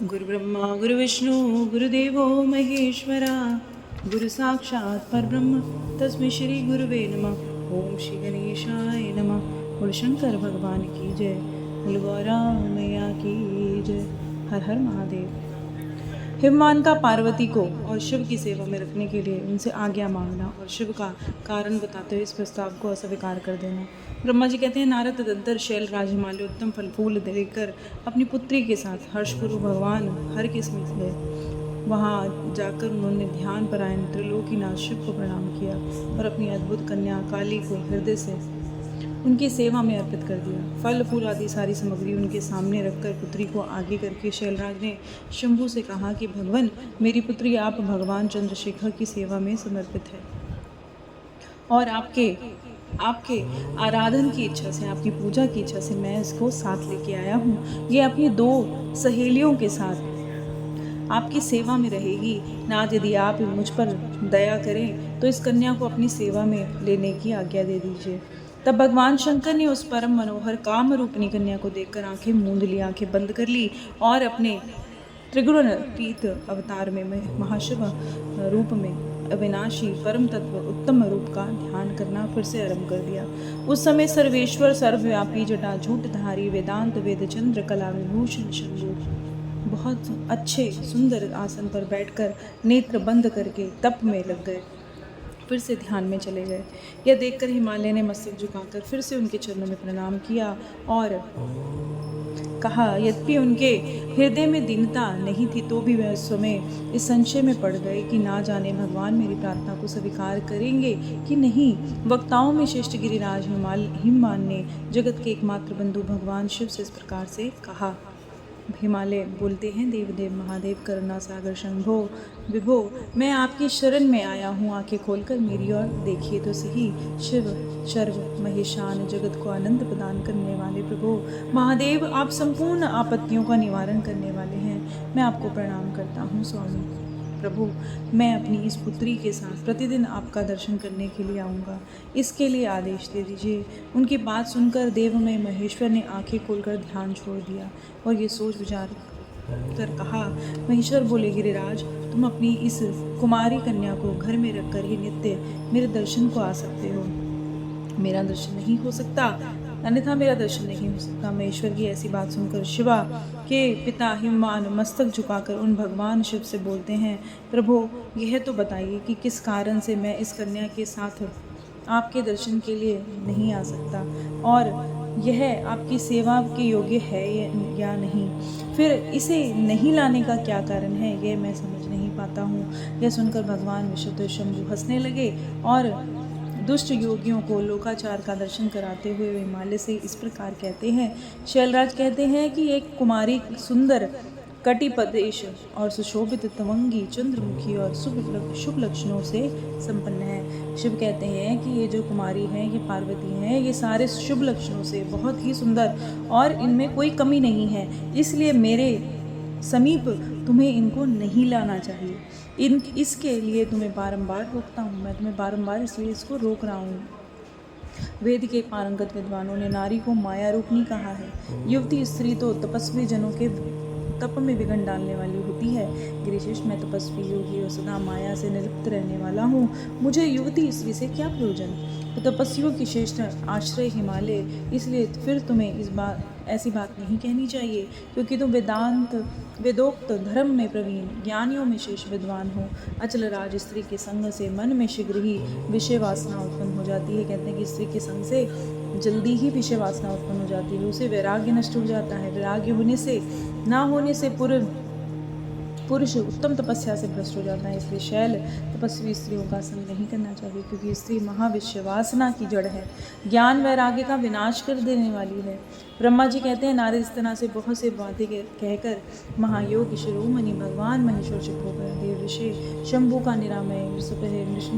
गुरु ब्रह्मा गुरु विष्णु गुरुदेवो महेश्वरा गुरु साक्षात् परब्रह्म तस्मै श्री गुरुवे नमः। ओम श्री गणेशाय नमः। बोल शंकर भगवान की जय, बोल गौरा मैया की जय। हर हर महादेव। हिमवान का पार्वती को और शिव की सेवा में रखने के लिए उनसे आज्ञा मांगना और शिव का कारण बताते हुए इस प्रस्ताव को अस्वीकार कर देना। ब्रह्मा जी कहते हैं, नारद तदंतर शैलराज हिमालय उत्तम फल फूल देकर अपनी पुत्री के साथ हर्षपूर्वक भगवान हर के समीप गए। वहाँ जाकर उन्होंने ध्यान परायण त्रिलोकीनाथ शिव को प्रणाम किया और अपनी अद्भुत कन्या काली को हृदय से उनकी सेवा में अर्पित कर दिया। फल फूल आदि सारी सामग्री उनके सामने रखकर पुत्री को आगे करके शैलराज ने शंभु से कहा कि भगवान, मेरी पुत्री आप भगवान चंद्रशेखर की सेवा में समर्पित है और आपके आराधन की इच्छा से, आपकी पूजा की इच्छा से मैं इसको साथ लेके आया हूँ। ये अपनी 2 सहेलियों के साथ आपकी सेवा में रहेगी। नाथ, यदि आप मुझ पर दया करें तो इस कन्या को अपनी सेवा में लेने की आज्ञा दे दीजिए। तब भगवान शंकर ने उस परम मनोहर काम रूपनी कन्या को देखकर आंखें मूंद ली, आंखें बंद कर ली और अपने त्रिगुणातीत अवतार में महाशिव रूप में अविनाशी परम तत्व उत्तम रूप का ध्यान करना फिर से आरंभ कर दिया। उस समय सर्वेश्वर सर्वव्यापी जटा झूठधारी वेदांत वेद चंद्र कला विभूषण शंभु बहुत अच्छे सुंदर आसन पर बैठकर नेत्र बंद करके तप में लग गए, फिर से ध्यान में चले गए। यह देखकर हिमालय ने मस्तक झुकाकर फिर से उनके चरणों में प्रणाम किया और कहा, यद्यपि उनके हृदय में दीनता नहीं थी तो भी वह उस समय इस संशय में पड़ गए कि ना जाने भगवान मेरी प्रार्थना को स्वीकार करेंगे कि नहीं। वक्ताओं में श्रेष्ठ गिरिराज हिमवान ने जगत के एकमात्र बंधु भगवान शिव से इस प्रकार से कहा। हिमालय बोलते हैं, देवदेव महादेव करुणा सागर शंभो विभो, मैं आपकी शरण में आया हूँ, आंखें खोलकर मेरी ओर देखिए तो सही। शिव शर्व महेशान जगत को आनंद प्रदान करने वाले प्रभु महादेव, आप संपूर्ण आपत्तियों का निवारण करने वाले हैं। मैं आपको प्रणाम करता हूँ स्वामी। प्रभु, मैं अपनी इस पुत्री के साथ प्रतिदिन आपका दर्शन करने के लिए आऊँगा, इसके लिए आदेश दे दीजिए। उनकी बात सुनकर देवमय महेश्वर ने आंखें खोलकर ध्यान छोड़ दिया और ये सोच विचार कर कहा। महेश्वर बोले, गिरिराज, तुम अपनी इस कुमारी कन्या को घर में रखकर ही नित्य मेरे दर्शन को आ सकते हो। मेरा दर्शन नहीं हो सकता, अन्यथा मेरा दर्शन नहीं हो सकता। महेश्वर की ऐसी बात सुनकर शिवा के पिता हिमवान मस्तक झुकाकर उन भगवान शिव से बोलते हैं, प्रभु, यह तो बताइए कि किस कारण से मैं इस कन्या के साथ आपके दर्शन के लिए नहीं आ सकता और यह आपकी सेवा के योग्य है या नहीं। फिर इसे नहीं लाने का क्या कारण है, यह मैं समझ नहीं पाता हूँ। यह सुनकर भगवान विशुद्ध शंभु हंसने लगे और दुष्ट योगियों को लोकाचार का दर्शन कराते हुए हिमालय से इस प्रकार कहते हैं। शैलराज कहते हैं कि एक कुमारी सुंदर कटिप्रदेश और सुशोभित तवंगी चंद्रमुखी और शुभ लक्षणों से संपन्न है। शिव कहते हैं कि ये जो कुमारी हैं, ये पार्वती हैं, ये सारे शुभ लक्षणों से बहुत ही सुंदर और इनमें कोई कमी नहीं है, इसलिए मेरे समीप तुम्हें इनको नहीं लाना चाहिए। इसके लिए तुम्हें बारंबार रोकता हूँ, मैं तुम्हें बारंबार इसलिए इसको रोक रहा हूँ। वेद के पारंगत विद्वानों ने नारी को माया रूपनी कहा है। युवती स्त्री तो तपस्वी जनों के तप में विघ्न डालने वाली होती है। गिरिशेष, मैं तपस्वी योगी और सदा माया से निलिप्त रहने वाला हूँ, मुझे युवती स्त्री से क्या प्रयोजन। तो तपस्वियों की श्रेष्ठ आश्रय हिमालय, इसलिए फिर तुम्हें ऐसी बात नहीं कहनी चाहिए, क्योंकि तुम वेदोक्त धर्म में प्रवीण, ज्ञानियों में शेष विद्वान हो। अचल राज, स्त्री के संग से मन में शीघ्र ही विषय वासना उत्पन्न हो जाती है। कहते हैं कि स्त्री के संग से जल्दी ही विषय वासना उत्पन्न हो जाती है, उसे वैराग्य नष्ट हो जाता है। वैराग्य होने से पुरुष उत्तम तपस्या से भ्रष्ट हो जाता है। इसलिए शैल तपस्वी स्त्रियों का संग नहीं करना चाहिए, क्योंकि स्त्री महाविश्व वासना की जड़ है, ज्ञान वैराग्य का विनाश कर देने वाली है। ब्रह्मा जी कहते हैं, नारद इस तरह से बहुत से बातें कहकर महायोग शिरोमणि भगवान महेश्वर चुप हो गए। देव ऋषि शंभु का निरामय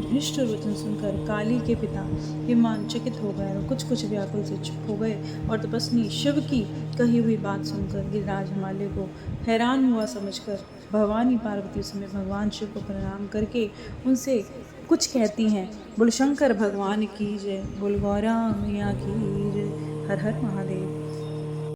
हृष्ट वचन सुनकर काली के पिता हिमवान चकित हो गए और कुछ व्याकुल से चुप हो गए और तपस्वी शिव की कही हुई बात सुनकर गिरिराज हिमालय को हैरान हुआ समझकर भवानी पार्वती उस समय भगवान शिव को प्रणाम करके उनसे कुछ कहती हैं। बोल शंकर भगवान की जय, बोल गौरा मैया की जय। हर हर महादेव।